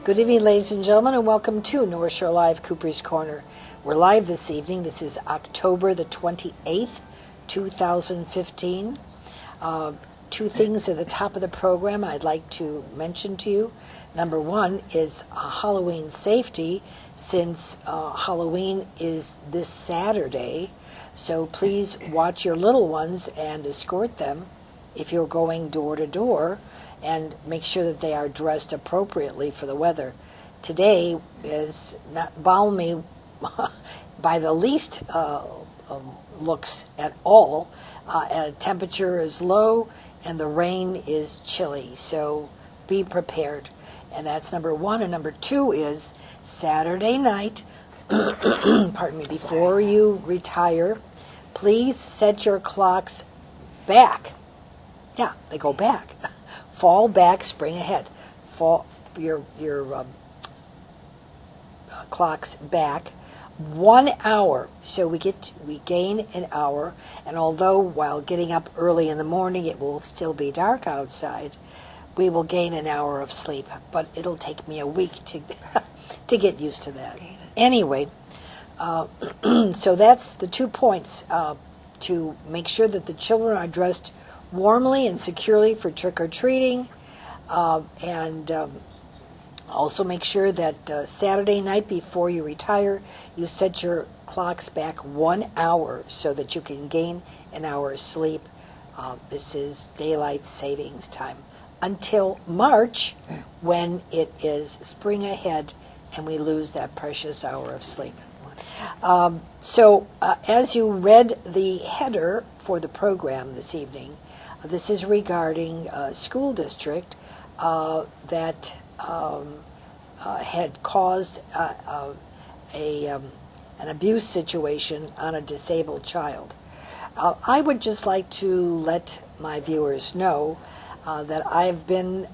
Good evening, ladies and gentlemen, and welcome to North Shore Live, Cooper's Corner. We're live this evening. This is October the 28th, 2015. Two things at the top of the program I'd like to mention to you. Number one is Halloween safety, since Halloween is this Saturday. So please watch your little ones and escort them if you're going door to door, and make sure that they are dressed appropriately for the weather. Today is not balmy by the least looks at all. Temperature is low and the rain is chilly, so be prepared. And that's number one. And number two is Saturday night, pardon me, before you retire, please set your clocks back. Yeah, they go back. Fall back, spring ahead. Fall your clocks back 1 hour, so we gain an hour. And although while getting up early in the morning it will still be dark outside, we will gain an hour of sleep. But it'll take me a week to to get used to that. Anyway, so that's the 2 points. To make sure that the children are dressed warmly and securely for trick-or-treating, and also make sure that Saturday night before you retire, you set your clocks back 1 hour so that you can gain an hour of sleep. This is daylight savings time until March, when it is spring ahead and we lose that precious hour of sleep. As you read the header for the program this evening, this is regarding a school district that had caused an abuse situation on a disabled child. I would just like to let my viewers know that I've been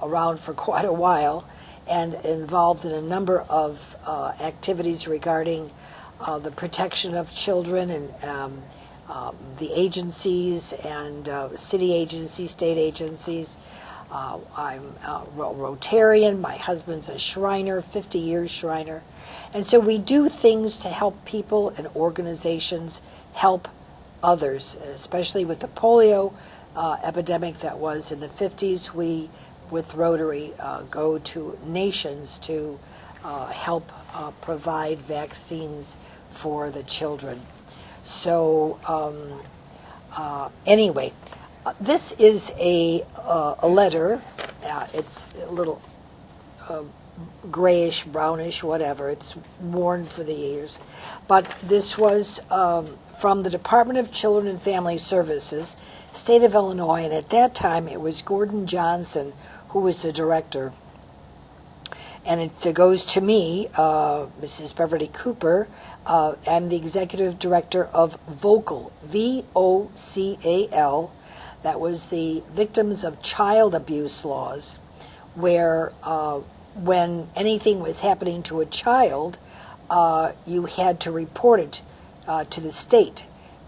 around for quite a while and involved in a number of activities regarding the protection of children, and the agencies and city agencies, state agencies. I'm a Rotarian. My husband's a Shriner, 50 years Shriner. And so we do things to help people and organizations help others, especially with the polio epidemic that was in the 50s. We, with Rotary, go to nations to help provide vaccines for the children. So anyway, this is a letter. It's a little grayish, brownish, whatever. It's worn for the years. But this was from the Department of Children and Family Services, State of Illinois, and at that time it was Gordon Johnson who was the director. And it goes to me, Mrs. Beverly Cooper. I'm the executive director of VOCAL, VOCAL. That was the Victims of Child Abuse Laws, where when anything was happening to a child, you had to report it to the state.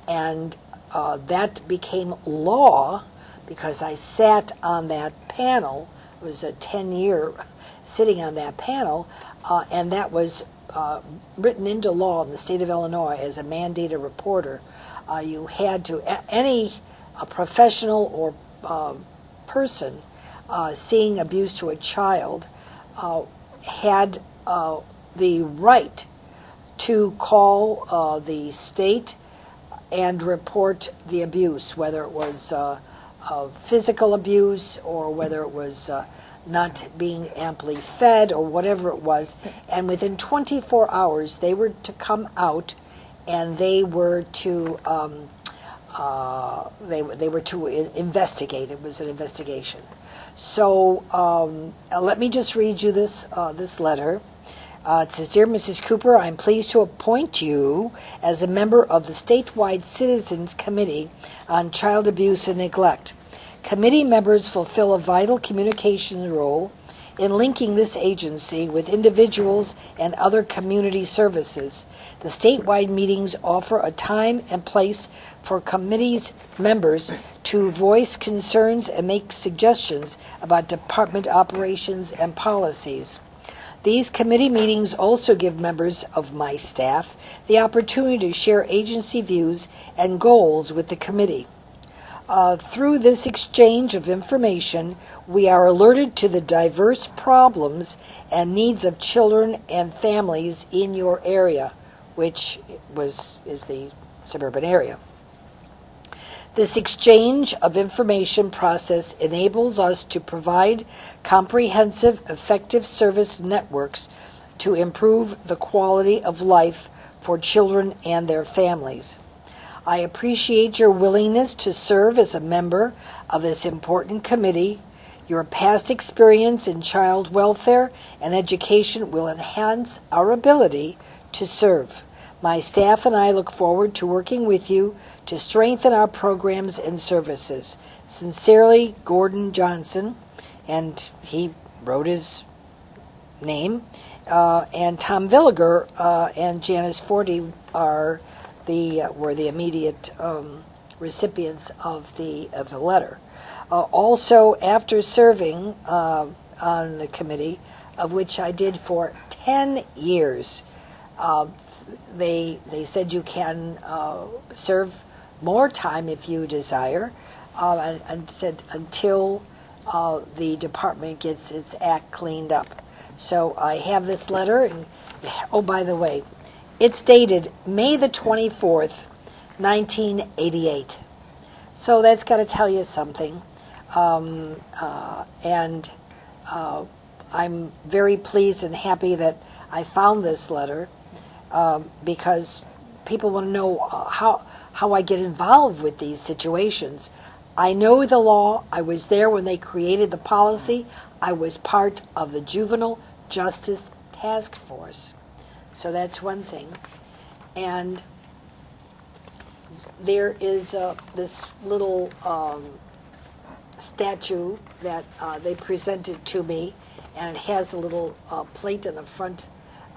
And that became law because I sat on that panel. It was a 10-year sitting on that panel, and that was written into law in the state of Illinois as a mandated reporter. You had to, any professional or person seeing abuse to a child had the right to call the state and report the abuse, whether it was physical abuse or whether it was not being amply fed or whatever it was. And within 24 hours, they were to come out and they were to they were to investigate. It was an investigation. So let me just read you this letter. It says, "Dear Mrs. Cooper, I'm pleased to appoint you as a member of the statewide Citizens Committee on Child Abuse and Neglect. Committee members fulfill a vital communication role in linking this agency with individuals and other community services. The statewide meetings offer a time and place for committee's members to voice concerns and make suggestions about department operations and policies. These committee meetings also give members of my staff the opportunity to share agency views and goals with the committee. Through this exchange of information, we are alerted to the diverse problems and needs of children and families in your area, which is the suburban area. This exchange of information process enables us to provide comprehensive, effective service networks to improve the quality of life for children and their families. I appreciate your willingness to serve as a member of this important committee. Your past experience in child welfare and education will enhance our ability to serve. My staff and I look forward to working with you to strengthen our programs and services. Sincerely, Gordon Johnson, and he wrote his name, and Tom Villiger and Janice Forty were the immediate recipients of the letter. Also, after serving on the committee, of which I did for 10 years, they said you can serve more time if you desire, and said until the department gets its act cleaned up. So I have this letter, and oh, by the way, it's dated May the 24th, 1988. So that's got to tell you something. And I'm very pleased and happy that I found this letter, because people want to know how I get involved with these situations. I know the law. I was there when they created the policy. I was part of the Juvenile Justice Task Force. So that's one thing. And there is this little statue that they presented to me, and it has a little plate in the front.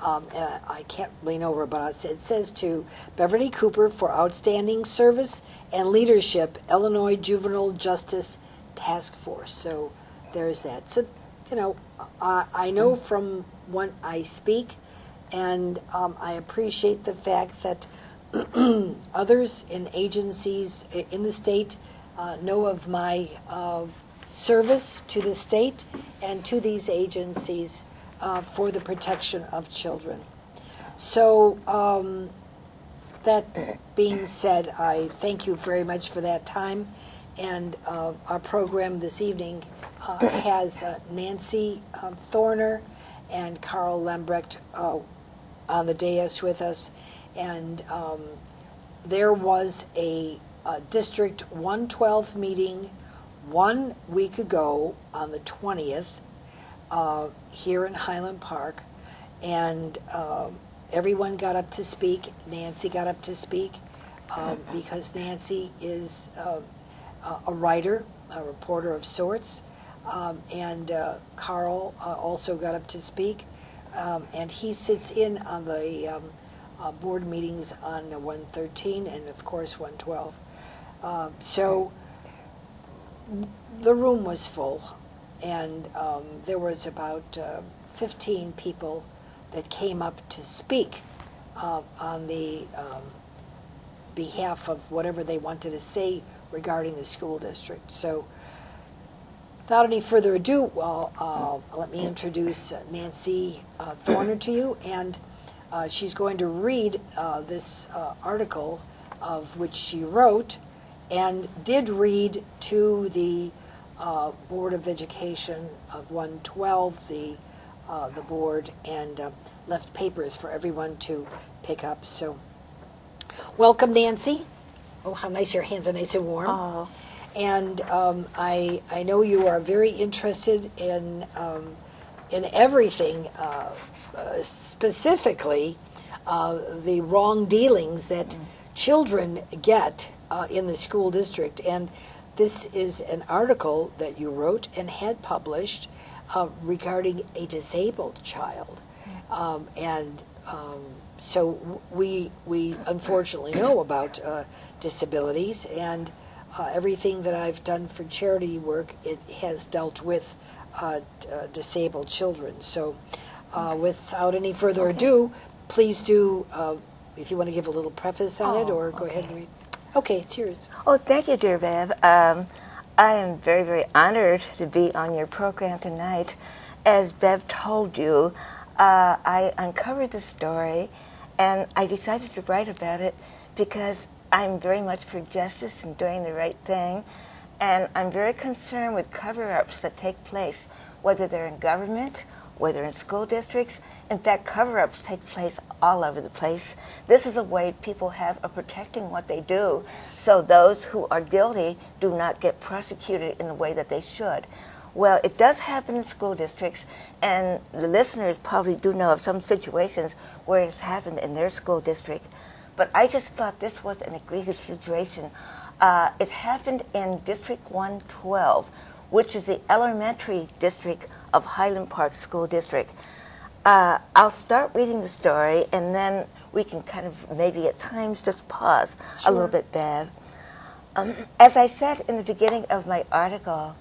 And I can't lean over, but it says to Beverly Cooper for outstanding service and leadership, Illinois Juvenile Justice Task Force. So there's that. So, I know from when I speak, and I appreciate the fact that others in agencies in the state know of my service to the state and to these agencies for the protection of children. So that being said, I thank you very much for that time. And our program this evening has Nancy Thorner and Carl Lambrecht on the dais with us. And there was a District 112 meeting 1 week ago on the 20th here in Highland Park, and everyone got up to speak. Nancy got up to speak because Nancy is a writer, a reporter of sorts, and Carl also got up to speak, and he sits in on the board meetings on 113 and of course 112. So the room was full, and there was about 15 people that came up to speak on the behalf of whatever they wanted to say regarding the school district. So without any further ado, let me introduce Nancy Thorner to you, and she's going to read this article of which she wrote and did read to the Board of Education of 112, the board, and left papers for everyone to pick up. So welcome, Nancy. Oh, how nice, your hands are nice and warm. Oh. And I know you are very interested in everything, specifically the wrong dealings that children get in the school district. And this is an article that you wrote and had published regarding a disabled child. So we unfortunately know about disabilities, and everything that I've done for charity work, it has dealt with disabled children. So without any further ado, please do, if you want to give a little preface on it, or go ahead and read. Okay, it's yours. Oh, thank you, dear Bev. I am very, very honored to be on your program tonight. As Bev told you, I uncovered the story, and I decided to write about it because I'm very much for justice and doing the right thing, and I'm very concerned with cover-ups that take place, whether they're in government, whether in school districts. In fact, cover-ups take place all over the place. This is a way people have of protecting what they do, so those who are guilty do not get prosecuted in the way that they should. Well, it does happen in school districts, and the listeners probably do know of some situations where it's happened in their school district. But I just thought this was an egregious situation. It happened in District 112, which is the elementary district of Highland Park School District. I'll start reading the story, and then we can kind of maybe at times just pause a little bit, Bev. As I said in the beginning of my article,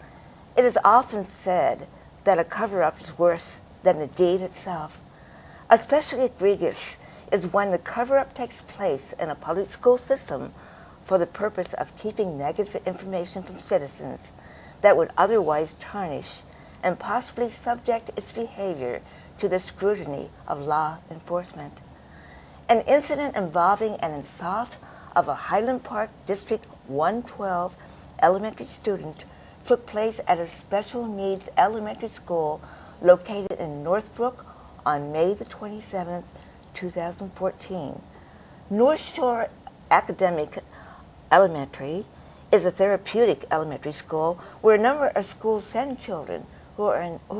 it is often said that a cover-up is worse than the deed itself. Especially egregious is when the cover-up takes place in a public school system for the purpose of keeping negative information from citizens that would otherwise tarnish and possibly subject its behavior to the scrutiny of law enforcement. An incident involving an assault of a Highland Park District 112 elementary student took place at a special needs elementary school located in Northbrook on May the 27th, 2014. North Shore Academic Elementary is a therapeutic elementary school where a number of schools send children who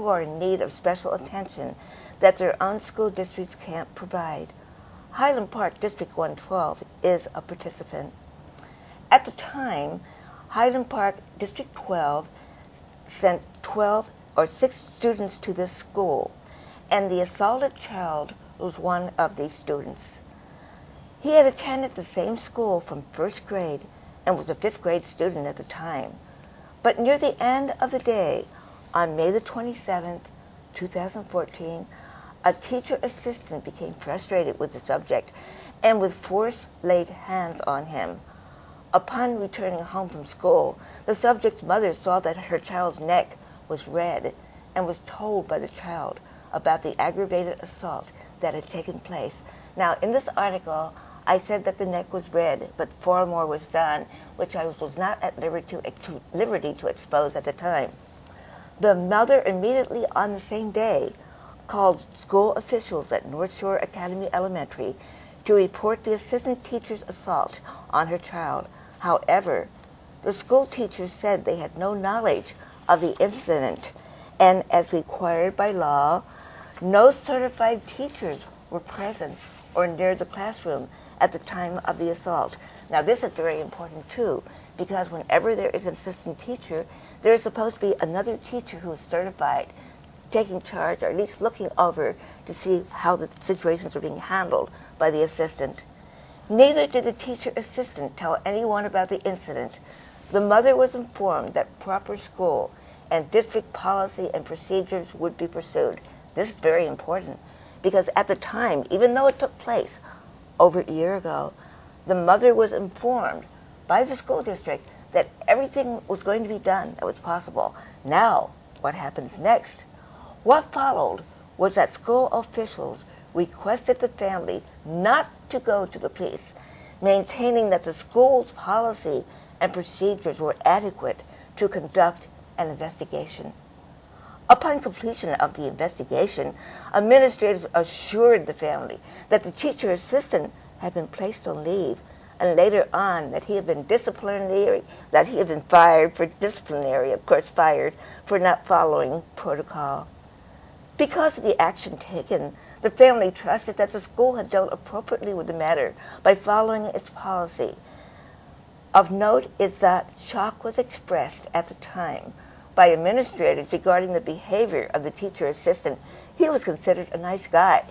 are in need of special attention that their own school districts can't provide. Highland Park District 112 is a participant. At the time, Highland Park District 12 sent 6 students to this school, and the assaulted child was one of these students. He had attended the same school from first grade and was a 5th grade student at the time. But near the end of the day, on May the 27th, 2014, a teacher assistant became frustrated with the subject and with force laid hands on him. Upon returning home from school, the subject's mother saw that her child's neck was red and was told by the child about the aggravated assault that had taken place. Now, in this article, I said that the neck was red, but far more was done, which I was not at liberty to expose at the time. The mother immediately on the same day called school officials at North Shore Academy Elementary to report the assistant teacher's assault on her child. However, the school teachers said they had no knowledge of the incident, and as required by law, no certified teachers were present or near the classroom at the time of the assault. Now, this is very important, too, because whenever there is an assistant teacher, there is supposed to be another teacher who is certified, taking charge, or at least looking over to see how the situations are being handled by the assistant. Neither did the teacher assistant tell anyone about the incident. The mother was informed that proper school and district policy and procedures would be pursued. This is very important because at the time, even though it took place over a year ago, the mother was informed by the school district that everything was going to be done that was possible. Now, what happens next? What followed was that school officials requested the family not to go to the police, maintaining that the school's policy and procedures were adequate to conduct an investigation. Upon completion of the investigation, administrators assured the family that the teacher assistant had been placed on leave, and later on that he had been fired for not following protocol. Because of the action taken, the family trusted that the school had dealt appropriately with the matter by following its policy. Of note is that shock was expressed at the time by administrators regarding the behavior of the teacher assistant. He was considered a nice guy.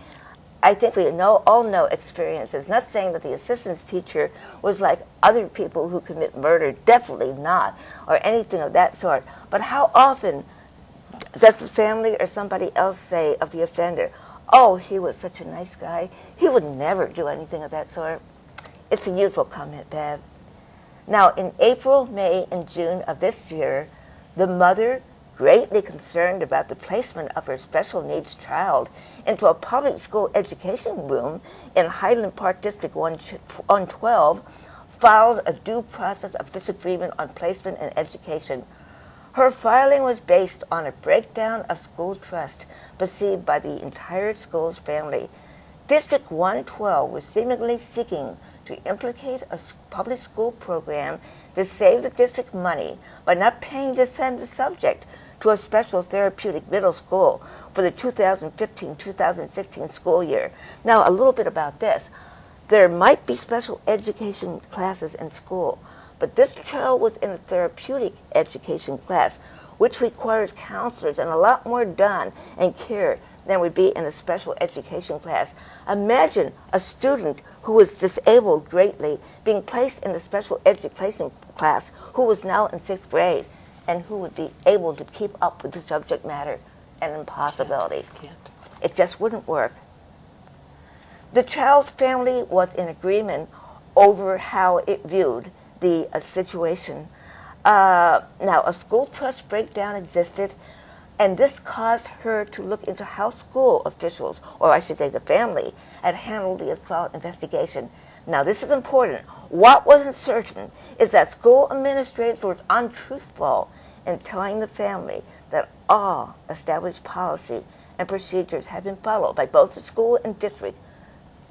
I think we all know experiences. Not saying that the assistant teacher was like other people who commit murder, definitely not, or anything of that sort. But how often does the family or somebody else say of the offender, Oh, he was such a nice guy. He would never do anything of that sort. It's a youthful comment, Bev. Now, in April, May, and June of this year, the mother, greatly concerned about the placement of her special needs child into a public school education room in Highland Park District 112, filed a due process of disagreement on placement and education. Her filing was based on a breakdown of school trust perceived by the entire school's family. District 112 was seemingly seeking to implicate a public school program to save the district money by not paying to send the subject to a special therapeutic middle school for the 2015-2016 school year. Now, a little bit about this. There might be special education classes in school, but this child was in a therapeutic education class, which requires counselors and a lot more done and care than would be in a special education class. Imagine a student who was disabled greatly being placed in a special education class who was now in 6th grade and who would be able to keep up with the subject matter. An impossibility. Can't. It just wouldn't work. The child's family was in agreement over how it viewed the situation. Now, a school trust breakdown existed, and this caused her to look into how school officials, or I should say the family, had handled the assault investigation. Now, this is important. What wasn't certain is that school administrators were untruthful in telling the family that all established policy and procedures had been followed by both the school and district.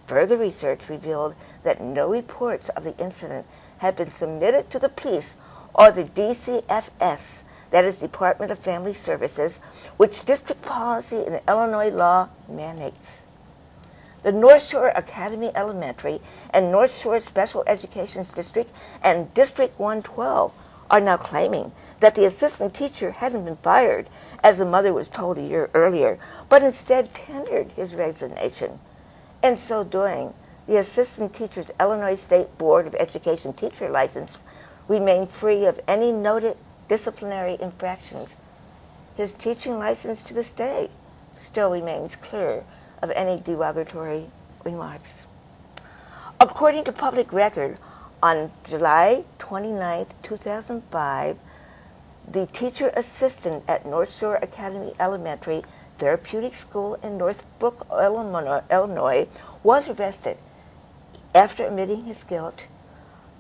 Further research revealed that no reports of the incident had been submitted to the police or the DCFS, that is Department of Family Services, which district policy and Illinois law mandates. The North Shore Academy Elementary and North Shore Special Education District and District 112 are now claiming that the assistant teacher hadn't been fired, as the mother was told a year earlier, but instead tendered his resignation. In so doing, the assistant teacher's Illinois State Board of Education teacher license remained free of any noted disciplinary infractions. His teaching license to this day still remains clear of any derogatory remarks. According to public record, on July 29, 2005, the teacher assistant at North Shore Academy Elementary Therapeutic School in Northbrook, Illinois, was arrested after admitting his guilt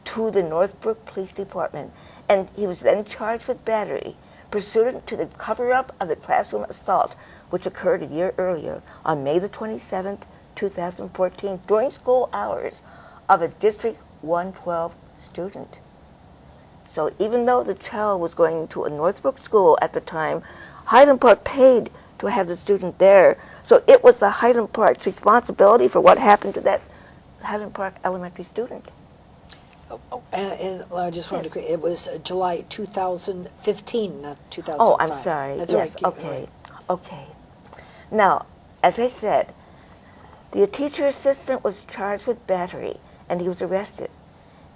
to the Northbrook Police Department, and he was then charged with battery pursuant to the cover-up of the classroom assault, which occurred a year earlier on May the 27th, 2014, during school hours of a District 112 student. So even though the child was going to a Northbrook school at the time, Highland Park paid to have the student there. So it was the Highland Park's responsibility for what happened to that Highland Park elementary student. And I just wanted to, it was July 2015, not 2005. Oh, I'm sorry. That's yes, right. okay. Okay. Now, as I said, the teacher assistant was charged with battery, and he was arrested.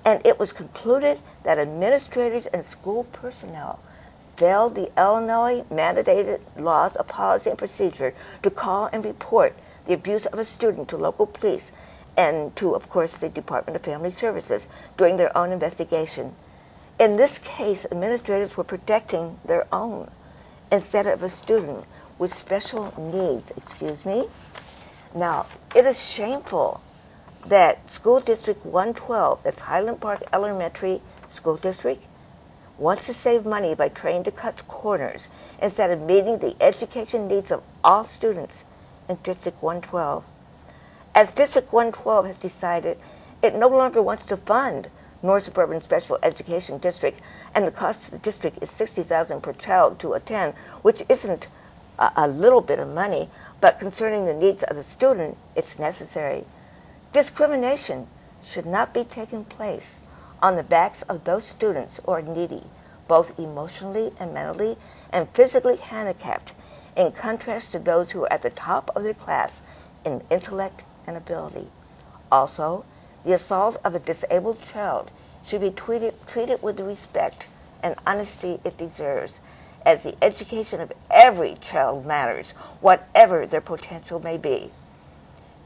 And it was concluded that administrators and school personnel failed the Illinois mandated laws of policy and procedure to call and report the abuse of a student to local police and to, of course, the Department of Family Services during their own investigation. In this case, administrators were protecting their own instead of a student with special needs. Now, it is shameful that School District 112, that's Highland Park Elementary School District, wants to save money by trying to cut corners instead of meeting the education needs of all students in District 112. As District 112 has decided, it no longer wants to fund North Suburban Special Education District, and the cost to the district is $60,000 per child to attend, which isn't a little bit of money, but concerning the needs of the student, it's necessary. Discrimination should not be taking place on the backs of those students who are needy, both emotionally and mentally and physically handicapped, in contrast to those who are at the top of their class in intellect and ability. Also, the assault of a disabled child should be treated with the respect and honesty it deserves, as the education of every child matters, whatever their potential may be.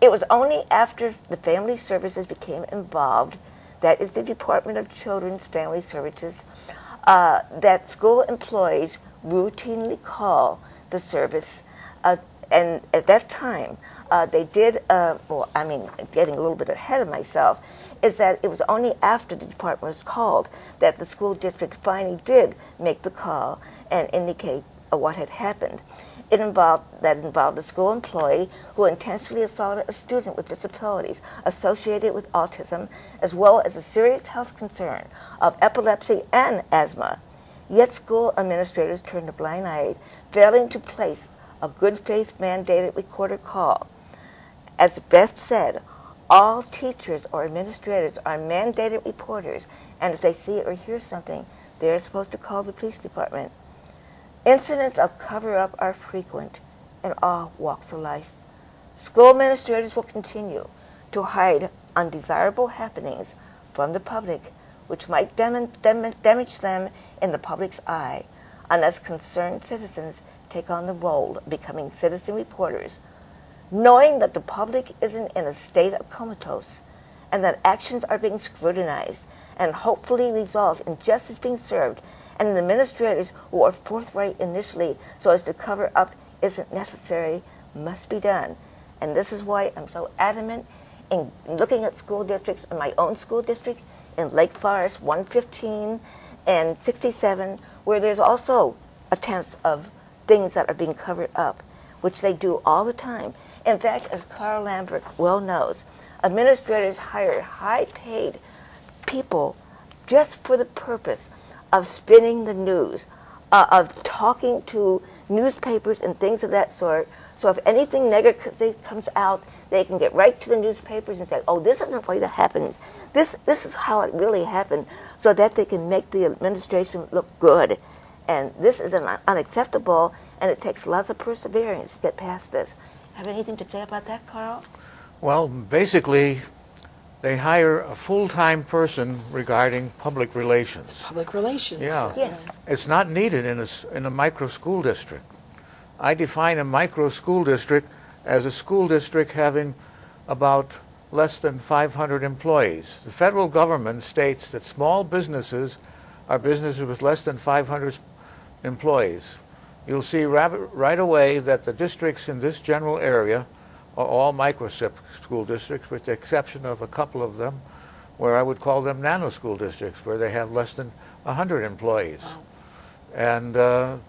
It was only after the Family Services became involved, that is the Department of Children's Family Services, that school employees routinely call the service. And at that time, they did, getting a little bit ahead of myself, is that it was only after the department was called that the school district finally did make the call and indicate what had happened. It involved a school employee who intentionally assaulted a student with disabilities associated with autism, as well as a serious health concern of epilepsy and asthma. Yet school administrators turned a blind eye, failing to place a good faith mandated recorder call. As Beth said, all teachers or administrators are mandated reporters, and if they see or hear something, they're supposed to call the police department. Incidents of cover-up are frequent in all walks of life. School administrators will continue to hide undesirable happenings from the public, which might damage them in the public's eye, unless concerned citizens take on the role of becoming citizen reporters, knowing that the public isn't in a state of comatose and that actions are being scrutinized and hopefully result in justice being served, and administrators who are forthright initially so as to cover up isn't necessary must be done. And this is why I'm so adamant in looking at school districts, in my own school district, in Lake Forest, 115 and 67, where there's also attempts of things that are being covered up, which they do all the time. In fact, as Carl Lambrecht well knows, administrators hire high-paid people just for the purpose of spinning the news, of talking to newspapers and things of that sort. So if anything negative comes out, they can get right to the newspapers and say, oh, this isn't why that happened. This is how it really happened, so that they can make the administration look good. And this is unacceptable, and it takes lots of perseverance to get past this. Have anything to say about that, Carl? Well, basically, they hire a full-time person regarding public relations. Public relations. Yeah. Yes. It's not needed in a micro school district. I define a micro school district as a school district having about less than 500 employees. The federal government states that small businesses are businesses with less than 500 employees. You'll see right away that the districts in this general area are all micro school districts, with the exception of a couple of them where I would call them nano school districts, where they have less than 100 employees. Wow. And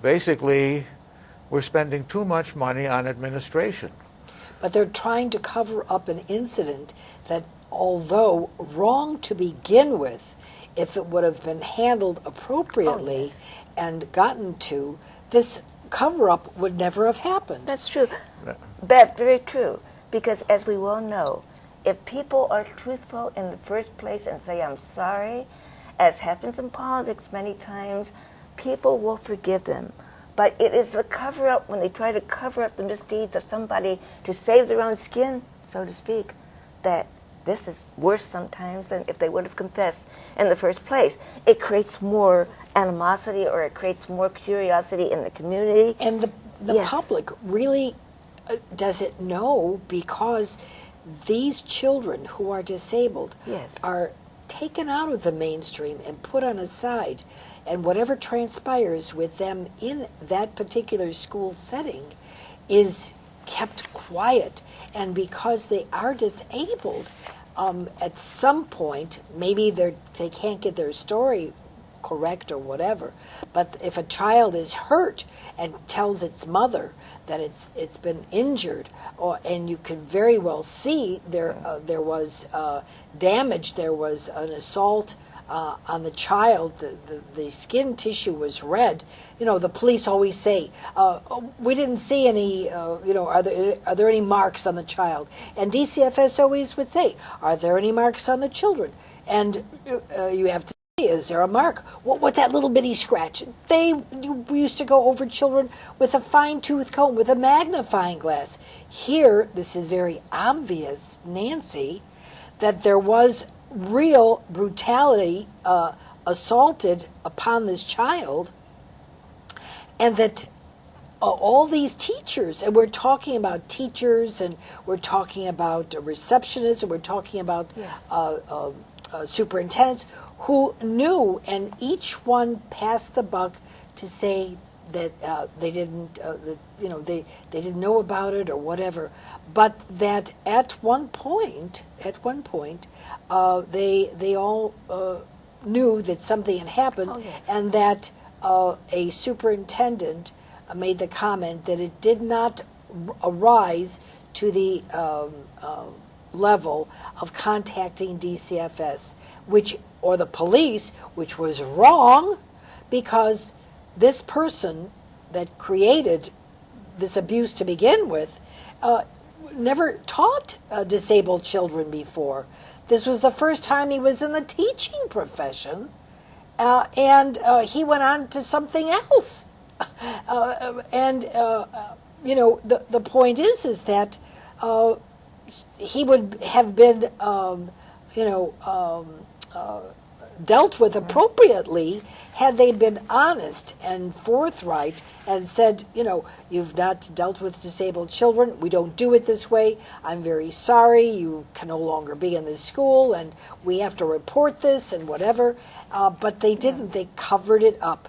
basically, we're spending too much money on administration. But they're trying to cover up an incident that, although wrong to begin with, if it would have been handled appropriately and gotten to, this cover-up would never have happened. That's true. Beth, very true. Because as we well know, if people are truthful in the first place and say, I'm sorry, as happens in politics many times, people will forgive them. But it is the cover-up, when they try to cover up the misdeeds of somebody to save their own skin, so to speak, that this is worse sometimes than if they would have confessed in the first place. It creates more animosity, or it creates more curiosity in the community. And the Yes. public really doesn't know, because these children who are disabled Yes. are taken out of the mainstream and put on a side, and whatever transpires with them in that particular school setting is kept quiet. And because they are disabled, at some point, maybe they can't get their story correct or whatever, but if a child is hurt and tells its mother that it's been injured, and you can very well see there was damage, there was an assault on the child, the skin tissue was red. The police always say, we didn't see any, are there any marks on the child? And DCFS always would say, are there any marks on the children? And you have to say, is there a mark? What's that little bitty scratch? We used to go over children with a fine-tooth comb, with a magnifying glass. Here, this is very obvious, Nancy, that there was real brutality assaulted upon this child, and that all these teachers, and we're talking about teachers, and we're talking about receptionists, and we're talking about superintendents who knew, and each one passed the buck to say that they didn't, they didn't know about it or whatever, but that at one point, they all knew that something had happened, and that a superintendent made the comment that it did not arise to the level of contacting DCFS, or the police, which was wrong, because this person that created this abuse to begin with never taught disabled children before. This was the first time he was in the teaching profession, and he went on to something else. The point is that he would have been, dealt with appropriately had they been honest and forthright and said, you've not dealt with disabled children. We don't do it this way. I'm very sorry. You can no longer be in this school, and we have to report this and whatever. But they didn't. They covered it up.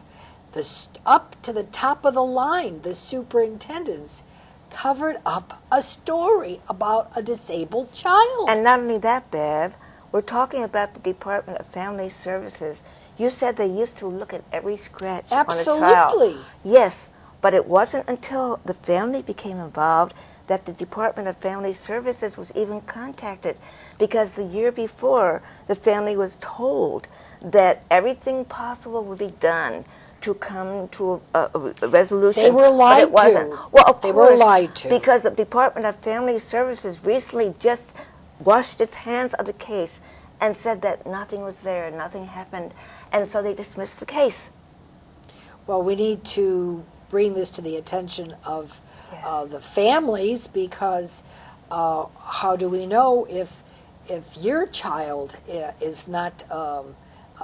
Up to the top of the line, the superintendents covered up a story about a disabled child. And not only that, Bev, we're talking about the Department of Family Services. You said they used to look at every scratch on a child. Absolutely. Yes, but it wasn't until the family became involved that the Department of Family Services was even contacted, because the year before, the family was told that everything possible would be done to come to a resolution. They were lied but it wasn't. to. Well, of They course, were lied to. because the Department of Family Services recently just washed its hands of the case and said that nothing was there, nothing happened, and so they dismissed the case. Well, we need to bring this to the attention of the families, because how do we know if your child is not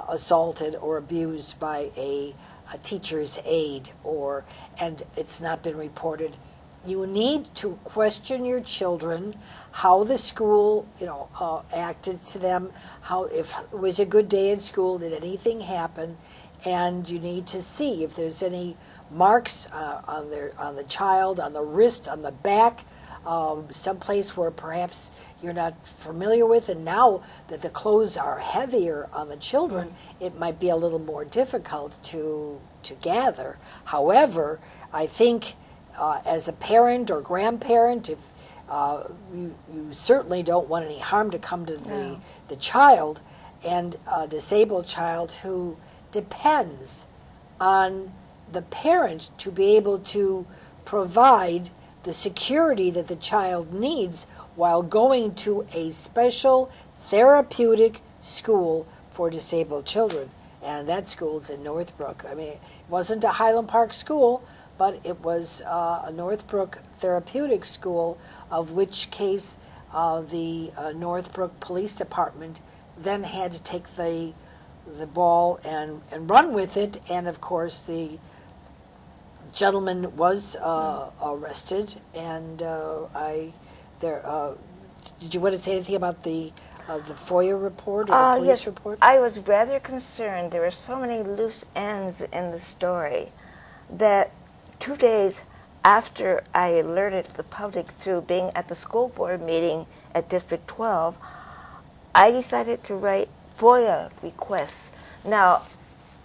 assaulted or abused by a teacher's aide, and it's not been reported? You need to question your children, how the school, acted to them, if it was a good day at school, did anything happen, and you need to see if there's any marks on the child, on the wrist, on the back, someplace where perhaps you're not familiar with, and now that the clothes are heavier on the children, it might be a little more difficult to gather. However, I think as a parent or grandparent, if you certainly don't want any harm to come to the child, and a disabled child who depends on the parent to be able to provide the security that the child needs while going to a special therapeutic school for disabled children. And that school's in Northbrook. I mean, it wasn't a Highland Park school, but it was a Northbrook therapeutic school, of which case the Northbrook Police Department then had to take the ball and run with it. And of course, the gentleman was arrested. And did you want to say anything about the FOIA report or the police report? I was rather concerned. There were so many loose ends in the story that 2 days after I alerted the public through being at the school board meeting at District 12, I decided to write FOIA requests. Now,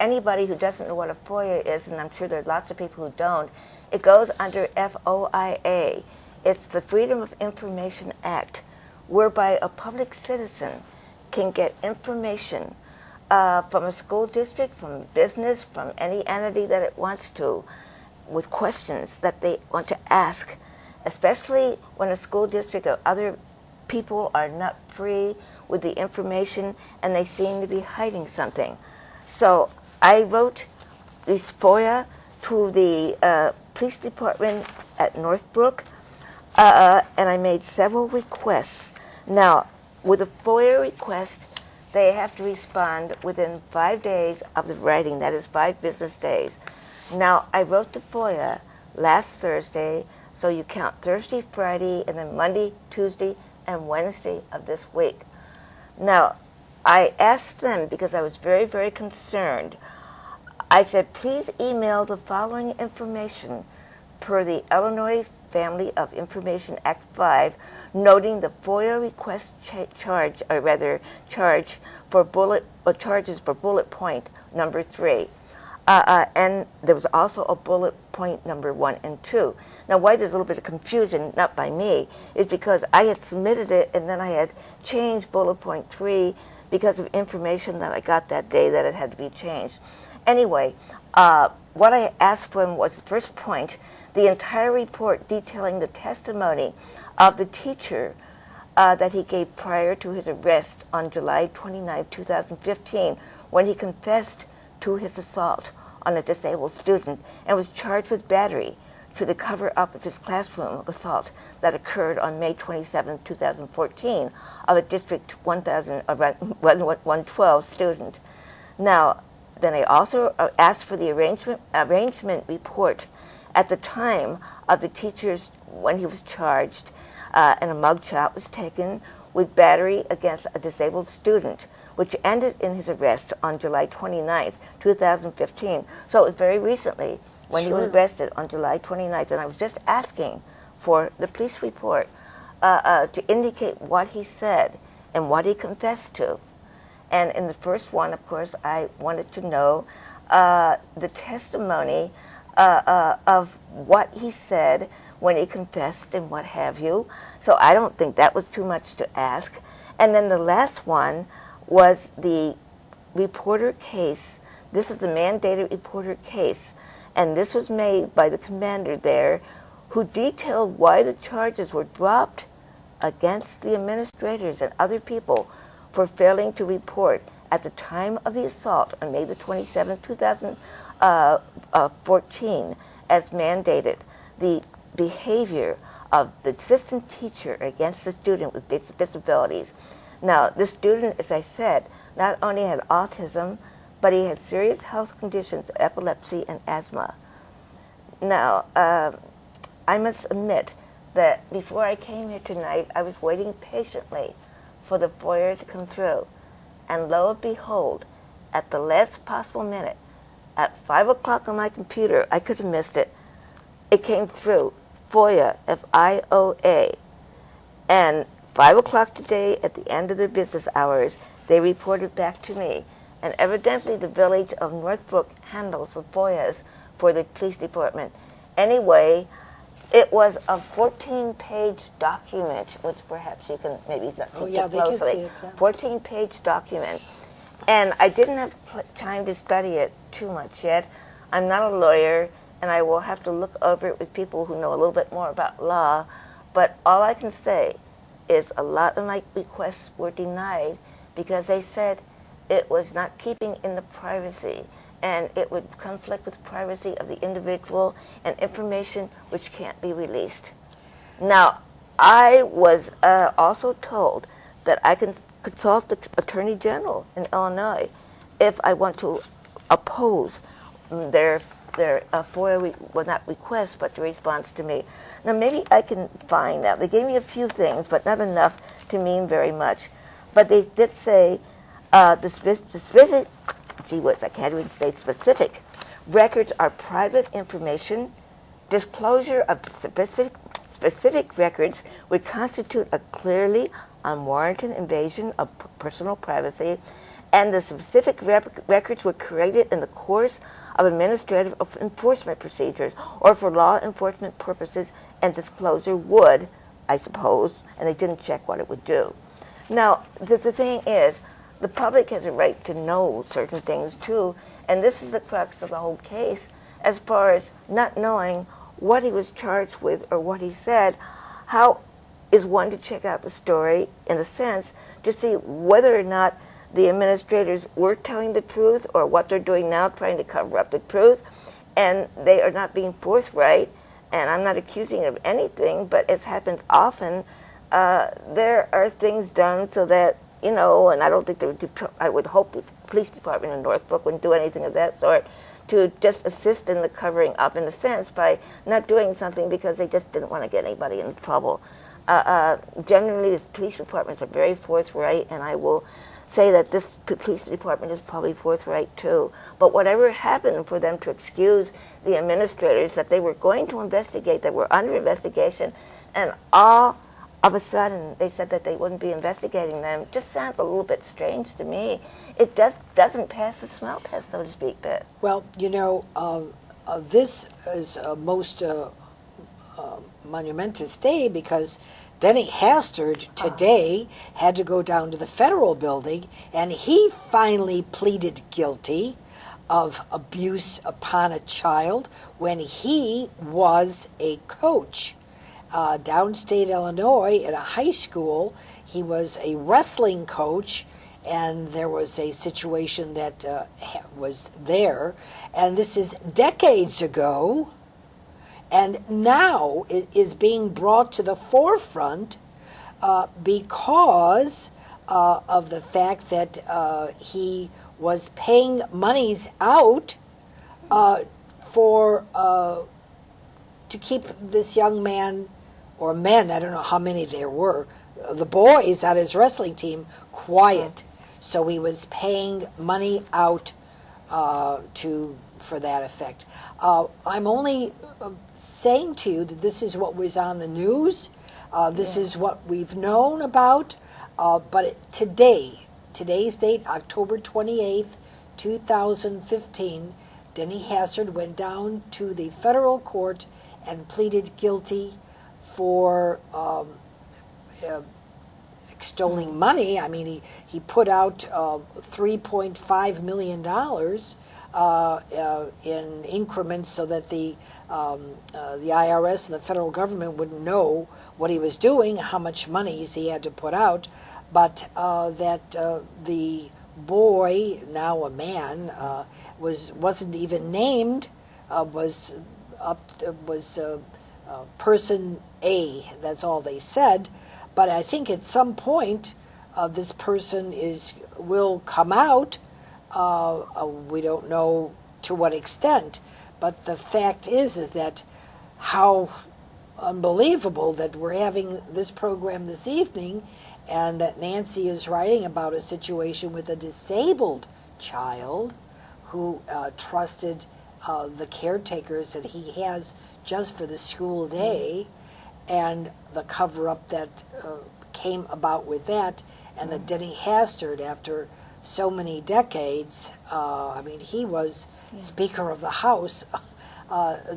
anybody who doesn't know what a FOIA is, and I'm sure there are lots of people who don't, it goes under FOIA. It's the Freedom of Information Act, whereby a public citizen can get information from a school district, from a business, from any entity that it wants to, with questions that they want to ask, especially when a school district or other people are not free with the information and they seem to be hiding something. So I wrote this FOIA to the police department at Northbrook, and I made several requests. Now, with a FOIA request, they have to respond within 5 days of the writing, that is 5 business days. Now, I wrote the FOIA last Thursday. So you count Thursday, Friday, and then Monday, Tuesday, and Wednesday of this week. Now, I asked them because I was very, very concerned. I said, please email the following information per the Illinois Family of Information Act 5, noting the FOIA request charge for charges for bullet point number 3. And there was also a bullet point number 1 and 2. Now, why there's a little bit of confusion, not by me, is because I had submitted it and then I had changed bullet point 3 because of information that I got that day that it had to be changed. Anyway, what I asked for was the first point, the entire report detailing the testimony of the teacher that he gave prior to his arrest on July 29, 2015, when he confessed to his assault on a disabled student and was charged with battery to the cover-up of his classroom assault that occurred on May 27, 2014 of a District 112 student. Now, then I also asked for the arrangement report at the time of the teacher's, when he was charged, and a mugshot was taken with battery against a disabled student, which ended in his arrest on July 29th, 2015. So it was very recently when he was arrested on July 29th, and I was just asking for the police report to indicate what he said and what he confessed to. And in the first one, of course, I wanted to know the testimony of what he said when he confessed and what have you. So I don't think that was too much to ask. And then the last one was the reporter case. This is the mandated reporter case. And this was made by the commander there, who detailed why the charges were dropped against the administrators and other people for failing to report at the time of the assault on May the 27th, 2014, as mandated, the behavior of the assistant teacher against the student with disabilities. Now, this student, as I said, not only had autism, but he had serious health conditions, epilepsy and asthma. Now, I must admit that before I came here tonight, I was waiting patiently for the FOIA to come through. And lo and behold, at the last possible minute, at 5 o'clock on my computer, I could have missed it, it came through, FOIA, F-I-O-A. And 5 o'clock today, at the end of their business hours, they reported back to me. And evidently the village of Northbrook handles the FOIAs for the police department. Anyway, it was a 14-page document, which perhaps you can maybe see closely. They can see it. Yeah. 14-page document. And I didn't have time to study it too much yet. I'm not a lawyer, and I will have to look over it with people who know a little bit more about law. But all I can say is a lot of my requests were denied because they said it was not keeping in the privacy, and it would conflict with the privacy of the individual and information which can't be released. Now, I was also told that I can consult the Attorney General in Illinois if I want to oppose their FOIA, well, not request, but the response to me. Now, maybe I can find out. They gave me a few things, but not enough to mean very much. But they did say the specific, gee whiz, I can't even say specific, records are private information. Disclosure of specific records would constitute a clearly unwarranted invasion of personal privacy, and the specific records were created in the course of administrative enforcement procedures or for law enforcement purposes, and disclosure would, I suppose, and they didn't check what it would do. Now, the thing is, the public has a right to know certain things too, and this is the crux of the whole case as far as not knowing what he was charged with or what he said. How is one to check out the story, in a sense, to see whether or not the administrators were telling the truth or what they're doing now, trying to cover up the truth, and they are not being forthright. And I'm not accusing of anything, but as happens often, there are things done so that, you know, and I don't think I would hope the police department in Northbrook wouldn't do anything of that sort, to just assist in the covering up, in a sense, by not doing something because they just didn't want to get anybody in trouble. Generally, the police departments are very forthright, and I will say that this police department is probably forthright too. But whatever happened for them to excuse the administrators that they were going to investigate, that were under investigation, and all of a sudden they said that they wouldn't be investigating them, just sounds a little bit strange to me. It doesn't pass the smell test, so to speak, Beth. Well, this is a most monumentous day because Denny Hastert today had to go down to the federal building, and he finally pleaded guilty of abuse upon a child when he was a coach. Downstate Illinois at a high school. He was a wrestling coach, and there was a situation that was there, and this is decades ago, and now it is being brought to the forefront because of the fact that he was paying monies out for to keep this young man, or men, I don't know how many there were, the boys on his wrestling team, quiet. So he was paying money out for that effect. I'm only saying to you that this is what was on the news. This is what we've known about. But today's date, October 28th, 2015, Denny Hastert went down to the federal court and pleaded guilty for extolling money. I mean, he put out $3.5 million in increments so that the IRS and the federal government wouldn't know what he was doing, how much money he had to put out, but that the boy, now a man, wasn't even named, was person A. That's all they said. But I think at some point this person will come out. We don't know to what extent, but the fact is that how unbelievable that we're having this program this evening, and that Nancy is writing about a situation with a disabled child who trusted the caretakers that he has just for the school day, and the cover-up that came about with that, and that Denny Hastert, after so many decades, I mean, he was Speaker of the House,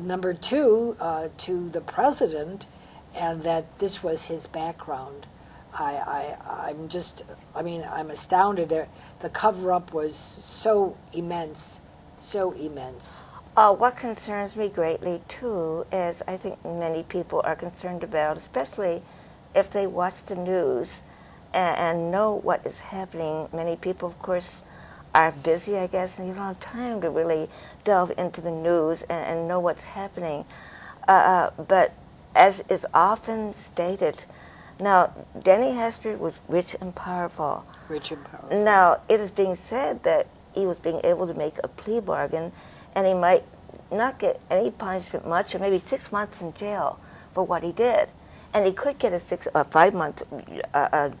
number 2 to the president, and that this was his background. I'm astounded. The cover-up was so immense, so immense. What concerns me greatly, too, is I think many people are concerned about, especially if they watch the news and know what is happening. Many people, of course, are busy, I guess, and you don't have time to really delve into the news and know what's happening. But as is often stated, now, Denny Hastert was rich and powerful. Rich and powerful. Now, it is being said that he was being able to make a plea bargain, and he might not get any punishment much, or maybe 6 months in jail for what he did. And he could get a 5-month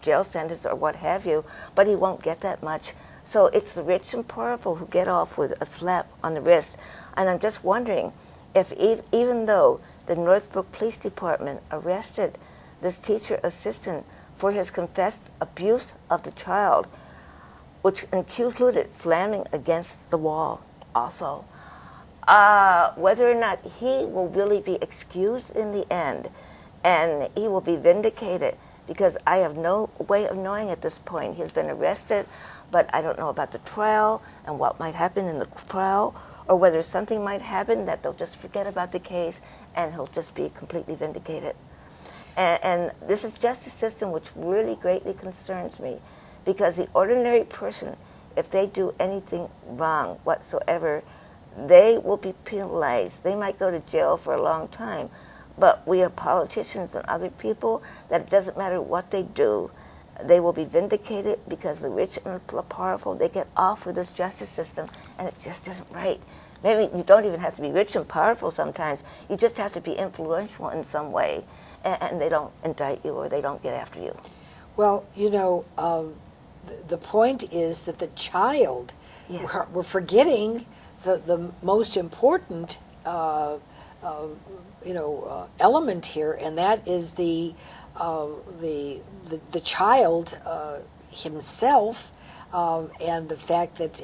jail sentence or what have you, but he won't get that much. So it's the rich and powerful who get off with a slap on the wrist. And I'm just wondering if even though the Northbrook Police Department arrested this teacher assistant for his confessed abuse of the child, which included slamming against the wall also, whether or not he will really be excused in the end and he will be vindicated, because I have no way of knowing at this point. He's been arrested, but I don't know about the trial and what might happen in the trial, or whether something might happen that they'll just forget about the case and he'll just be completely vindicated. And this is justice system which really greatly concerns me, because the ordinary person, if they do anything wrong whatsoever, they will be penalized. They might go to jail for a long time. But we have politicians and other people that it doesn't matter what they do, they will be vindicated, because the rich and the powerful, they get off with this justice system, and it just isn't right. Maybe you don't even have to be rich and powerful sometimes. You just have to be influential in some way, and they don't indict you or they don't get after you. Well, the point is that the child, Yes. we're forgetting the most important element here, and that is the child himself, and the fact that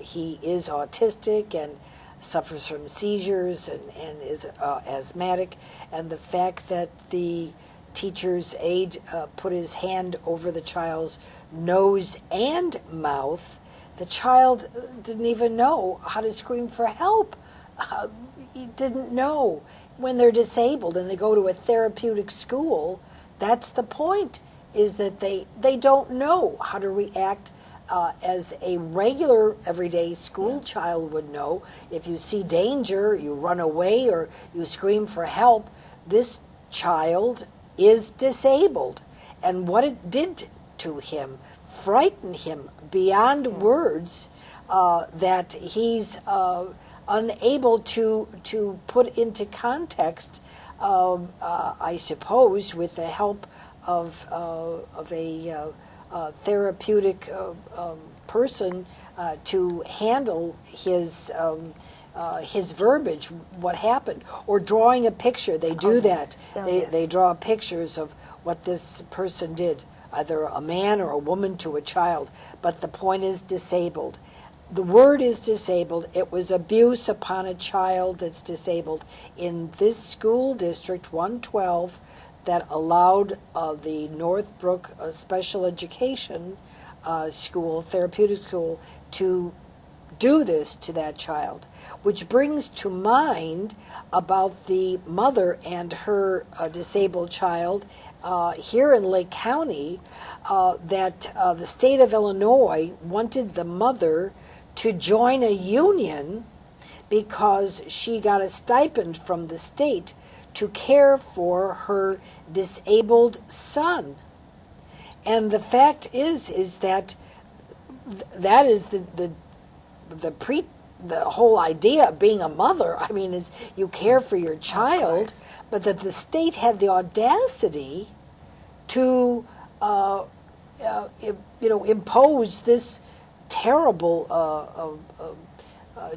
he is autistic and suffers from seizures and is asthmatic, and the fact that the teacher's aide put his hand over the child's nose and mouth. The child didn't even know how to scream for help. He didn't know. When they're disabled and they go to a therapeutic school, that's the point, is that they don't know how to react as a regular everyday school child would know. If you see danger, you run away or you scream for help. This child is disabled, and what it did to him frightened him beyond words, that he's unable to put into context, I suppose, with the help of a therapeutic person to handle his verbiage, what happened, or drawing a picture. They do that. They draw pictures of what this person did, either a man or a woman to a child. But the point is disabled. The word is disabled. It was abuse upon a child that's disabled. In this school district, 112, that allowed the Northbrook Special Education School, therapeutic school, to do this to that child, which brings to mind about the mother and her disabled child here in Lake County, that the state of Illinois wanted the mother to join a union because she got a stipend from the state to care for her disabled son. And the fact is that that is the whole idea of being a mother. I mean, is you care for your child, but that the state had the audacity to impose this terrible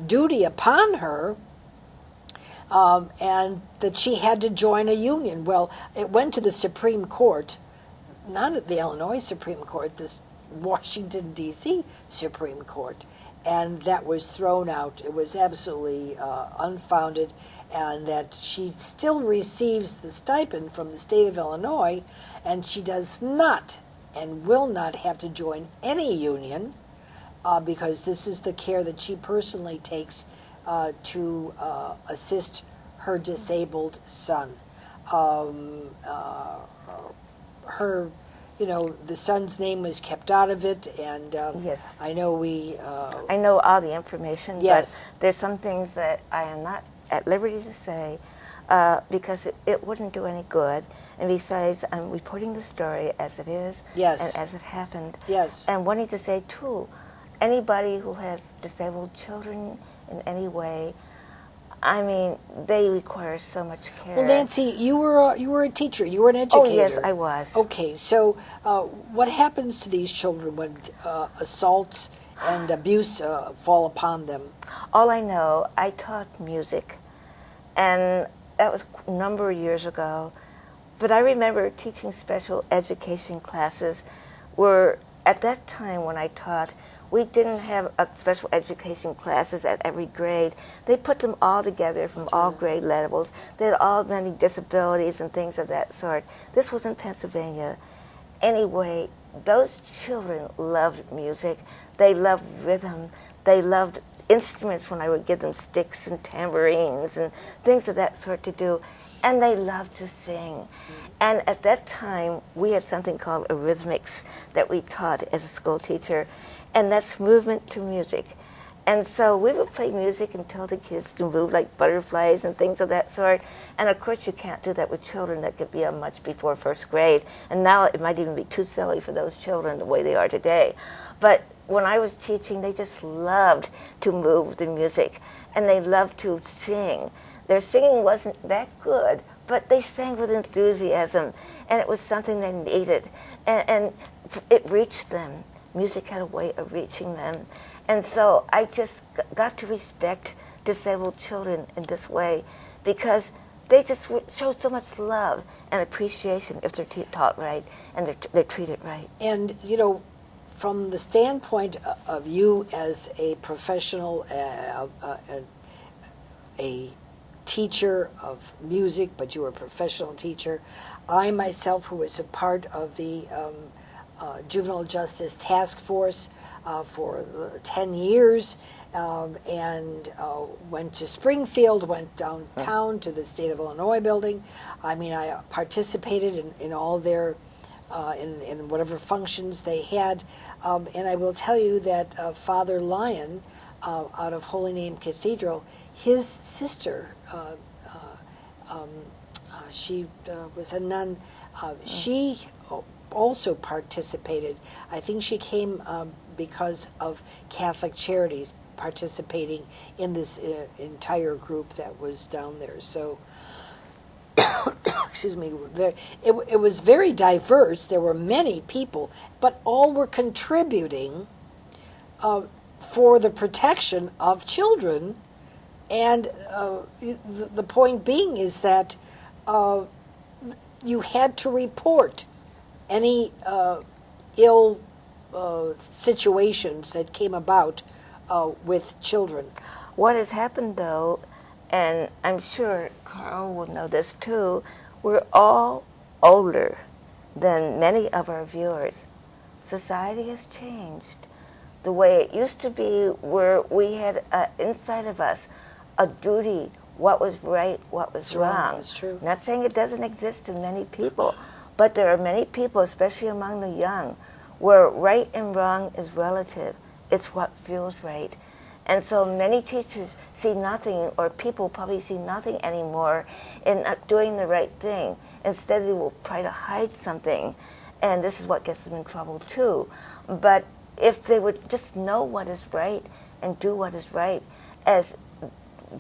duty upon her, and that she had to join a union. Well, it went to the Supreme Court, not at the Illinois Supreme Court, this Washington, D.C. Supreme Court, and that was thrown out. It was absolutely unfounded, and that she still receives the stipend from the state of Illinois, and she does not and will not have to join any union, because this is the care that she personally takes to assist her disabled son. The son's name was kept out of it, and Yes. I know I know all the information, Yes. but there's some things that I am not at liberty to say because it wouldn't do any good. And besides, I'm reporting the story as it is Yes. and as it happened. Yes. And wanting to say, too, anybody who has disabled children in any way, I mean, they require so much care. Well, Nancy, you were a teacher. You were an educator. Oh, yes, I was. Okay, so what happens to these children when assaults and abuse fall upon them? All I know, I taught music, and that was a number of years ago. But I remember teaching special education classes where, at that time when I taught, we didn't have special education classes at every grade. They put them all together from all grade levels. They had all many disabilities and things of that sort. This was in Pennsylvania. Anyway, those children loved music. They loved rhythm. They loved instruments when I would give them sticks and tambourines and things of that sort to do. And they loved to sing. And at that time, we had something called arrhythmics that we taught as a school teacher, and that's movement to music. And so we would play music and tell the kids to move like butterflies and things of that sort. And of course you can't do that with children that could be much before first grade. And now it might even be too silly for those children the way they are today. But when I was teaching, they just loved to move with the music. And they loved to sing. Their singing wasn't that good, but they sang with enthusiasm. And it was something they needed. And it reached them. Music had a way of reaching them. And so I just got to respect disabled children in this way because they just show so much love and appreciation if they're taught right and they're treated right. And, you know, from the standpoint of you as a professional, a teacher of music, but you were a professional teacher, I myself, who was a part of the Juvenile Justice Task Force for 10 years, and went to Springfield, went downtown to the State of Illinois building. I mean, I participated in all their, in whatever functions they had. And I will tell you that Father Lyon, out of Holy Name Cathedral, his sister, she was a nun, she also participated. I think she came because of Catholic Charities participating in this entire group that was down there. So, excuse me, it was very diverse. There were many people, but all were contributing for the protection of children. And the point being is that you had to report any ill situations that came about with children. What has happened, though, and I'm sure Carl will know this too, we're all older than many of our viewers. Society has changed. The way it used to be, where we had inside of us a duty, what was right, what was wrong. That's true. Not saying it doesn't exist in many people, but there are many people, especially among the young, where right and wrong is relative. It's what feels right. And so many teachers see nothing, or people probably see nothing anymore in not doing the right thing. Instead, they will try to hide something, and this is what gets them in trouble too. But if they would just know what is right and do what is right, as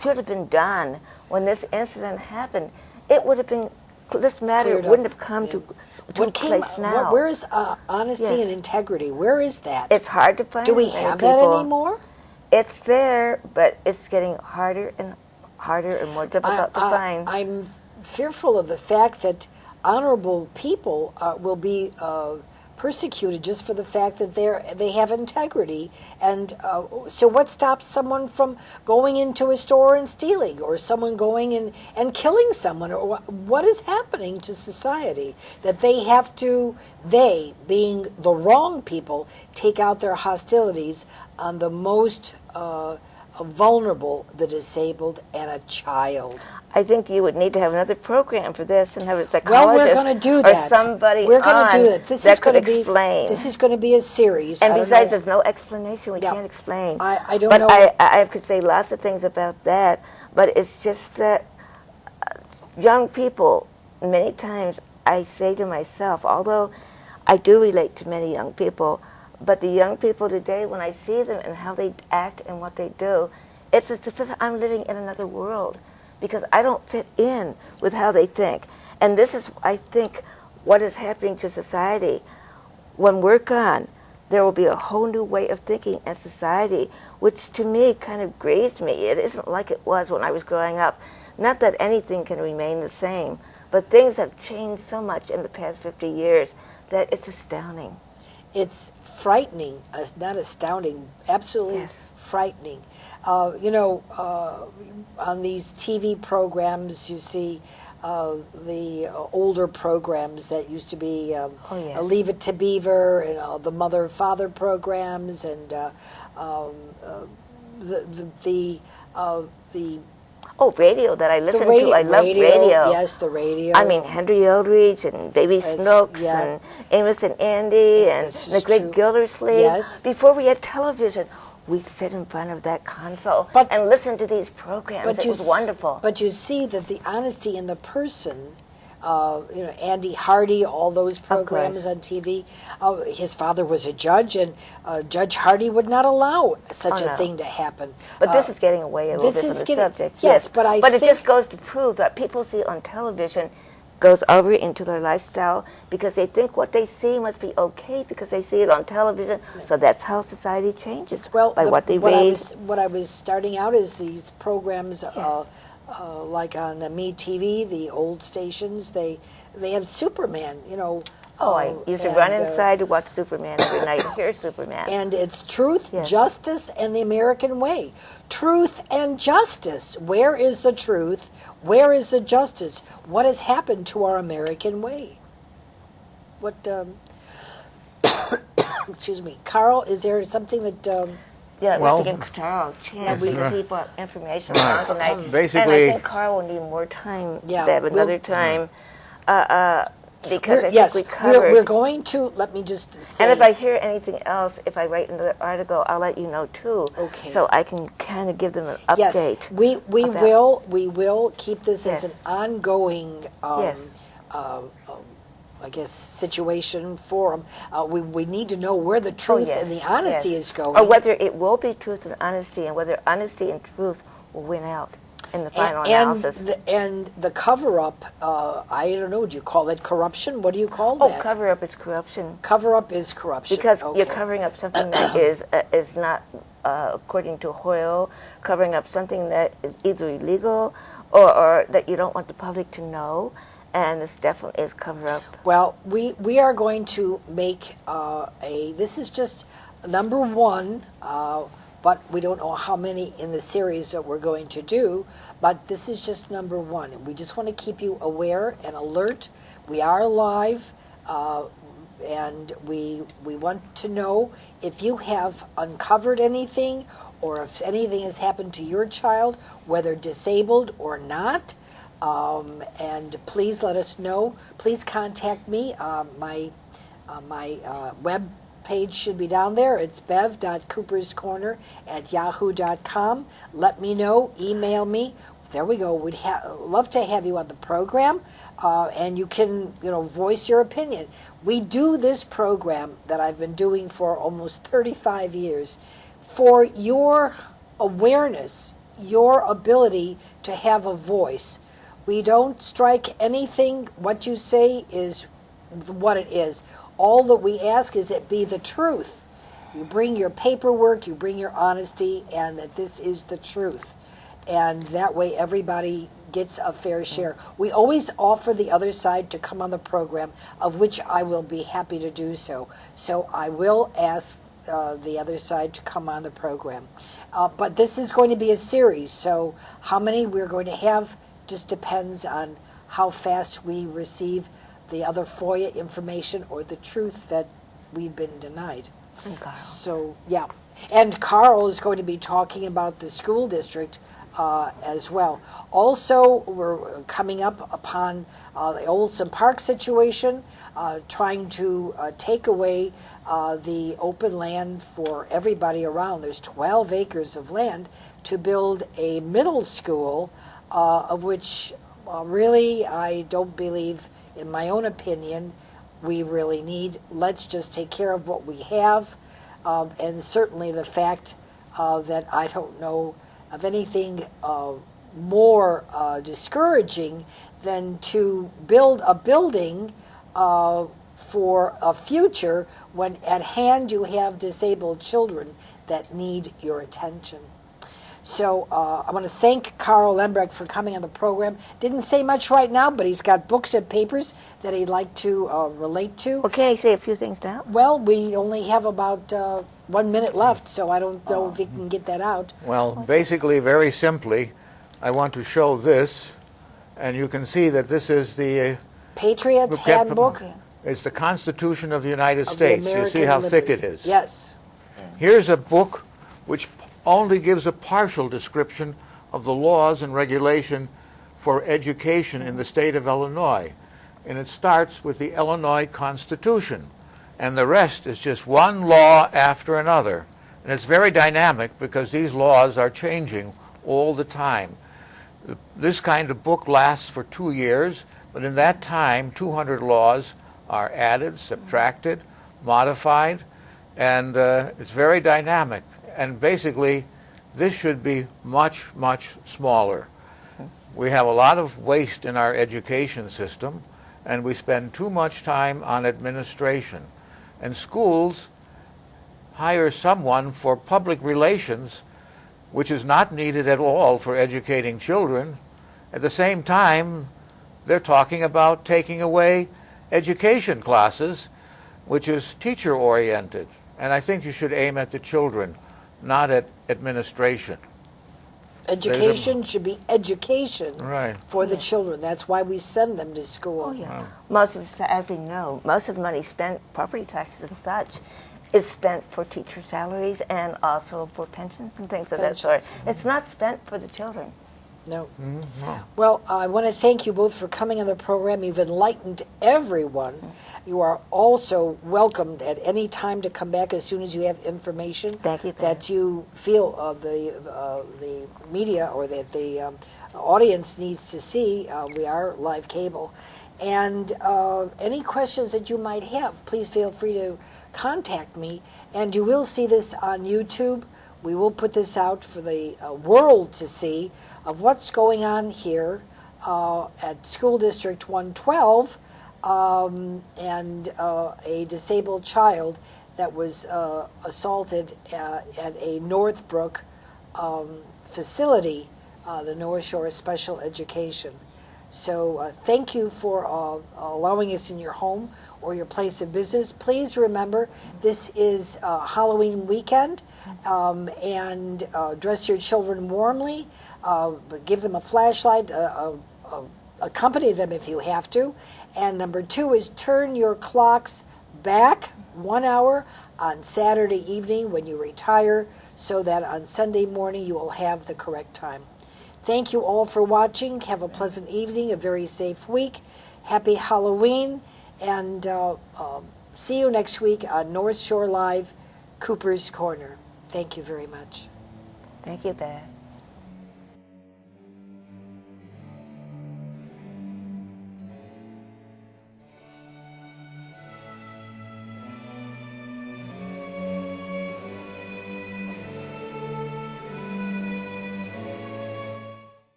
should have been done when this incident happened, it would have been, this matter wouldn't have come to place now. Where is honesty and integrity? Where is that? It's hard to find. Do we have that anymore? It's there, but it's getting harder and harder and more difficult to find. I'm fearful of the fact that honorable people will be persecuted just for the fact that they have integrity. And so what stops someone from going into a store and stealing, or someone going in and killing someone? Or what is happening to society that they have to, they being the wrong people, take out their hostilities on the most vulnerable, the disabled, and a child? I think you would need to have another program for this and have a psychologist. Well, we're going to do that. Or somebody we're going to do that. This is could going to be explain. This is going to be a series. And besides, there's no explanation. We can't explain. I don't but know. I could say lots of things about that, but it's just that young people, many times I say to myself, although I do relate to many young people, but the young people today, when I see them and how they act and what they do, it's as if I'm living in another world, because I don't fit in with how they think. And this is, I think, what is happening to society. When we're gone, there will be a whole new way of thinking as society, which to me kind of grieves me. It isn't like it was when I was growing up. Not that anything can remain the same, but things have changed so much in the past 50 years that it's astounding. It's frightening, not astounding, absolutely frightening. On these TV programs, you see the older programs that used to be Leave It to Beaver, and the mother-father programs, and the radio that I listen to. I love radio. Yes, the radio. I mean, Henry Eldridge and Baby Snooks and Amos and Andy and the great Gildersleeve. Yes. Before we had television, we'd sit in front of that console But- and listen to these programs. It was wonderful. But you see that the honesty in the person, Andy Hardy, all those programs on TV. His father was a judge, and Judge Hardy would not allow such a thing to happen. But this is getting away a little bit from the subject. Yes, but I think it just goes to prove that people see on television goes over into their lifestyle because they think what they see must be okay because they see it on television. So that's how society changes, by what they read. What I was starting out is these programs, Yes. like on Me TV, the old stations, they have Superman, I used to run inside to watch Superman every night and hear Superman. And it's truth, Yes. justice, and the American way. Truth and justice. Where is the truth? Where is the justice? What has happened to our American way? What, excuse me, Carl, is there something that, Yeah, Well, we have to give Carl a chance we- to keep up information on tonight. Basically- and I think Carl will need more time, Yeah, Deb, we'll- another time, because I yes, think we covered. we're going to, let me just say. And if I hear anything else, if I write another article, I'll let you know too. Okay. So I can kind of give them an Yes, update. we about- will keep this as an Yes. ongoing, Yes. I guess, situation for them. We need to know where the truth and the honesty is going. Or whether it will be truth and honesty, and whether honesty and truth will win out in the final analysis. And the cover-up, I don't know, do you call it corruption? What do you call Oh, that? cover-up is corruption. Cover-up is corruption. Because Okay. you're covering up something that is not, according to Hoyle, covering up something that is either illegal or that you don't want the public to know, and this definitely is cover-up. Well, we are going to make this is just number one, but we don't know how many in the series that we're going to do, but this is just number one. And we just want to keep you aware and alert. We are live, and we want to know if you have uncovered anything or if anything has happened to your child, whether disabled or not. And please let us know. Please contact me. My web page should be down there. It's bev.cooperscorner@yahoo.com. Let me know. Email me. There we go. We'd love to have you on the program, and you can, voice your opinion. We do this program that I've been doing for almost 35 years for your awareness, your ability to have a voice. We don't strike anything. What you say is what it is. All that we ask is it be the truth. You bring your paperwork, you bring your honesty, and that this is the truth. And that way everybody gets a fair share. We always offer the other side to come on the program, of which I will be happy to do so. So I will ask the other side to come on the program. But this is going to be a series, so how many we're going to have just depends on how fast we receive the other FOIA information or the truth that we've been denied. And Carl. So, yeah. And Carl is going to be talking about the school district as well. Also, we're coming up upon the Olson Park situation, trying to take away the open land for everybody around. There's 12 acres of land to build a middle school, of which really I don't believe, in my own opinion, we really need. Let's just take care of what we have. And certainly the fact that I don't know of anything more discouraging than to build a building for a future when at hand you have disabled children that need your attention. So I want to thank Carl Lambrecht for coming on the program. Didn't say much right now, but he's got books and papers that he'd like to relate to. Well, can I say a few things now? Well, we only have about 1 minute left, so I don't know if we can get that out. Well, basically, very simply, I want to show this, and you can see that this is the Patriots Handbook It's the Constitution of the United of the States. You American see how thick Liberty. it is. Yes. Here's a book which only gives a partial description of the laws and regulation for education in the state of Illinois. And it starts with the Illinois Constitution. And the rest is just one law after another. And it's very dynamic because these laws are changing all the time. This kind of book lasts for 2 years, but in that time, 200 laws are added, subtracted, modified, and it's very dynamic. And basically, this should be much, much smaller. We have a lot of waste in our education system, and we spend too much time on administration. And schools hire someone for public relations, which is not needed at all for educating children. At the same time, they're talking about taking away education classes, which is teacher-oriented. And I think you should aim at the children, not at administration. Education should be education Right. for the children. That's why we send them to school. Oh, yeah. Most of the, as we know, most of the money spent, property taxes and such, is spent for teacher salaries and also for pensions and things of that sort. It's not spent for the children. No. No. Well, I want to thank you both for coming on the program. You've enlightened everyone. You are also welcomed at any time to come back as soon as you have information Thank you, that you feel the media or that the audience needs to see. We are live cable. And any questions that you might have, please feel free to contact me. And you will see this on YouTube. We will put this out for the world to see of what's going on here at School District 112 and a disabled child that was assaulted at a Northbrook facility, the North Shore Special Education. So thank you for allowing us in your home or your place of business. Please remember, this is Halloween weekend, and dress your children warmly, but give them a flashlight, accompany them if you have to. And number 2 is turn your clocks back 1 hour on Saturday evening when you retire, so that on Sunday morning you will have the correct time. Thank you all for watching. Have a pleasant evening, a very safe week. Happy Halloween, and see you next week on North Shore Live, Cooper's Corner. Thank you very much. Thank you, Bev.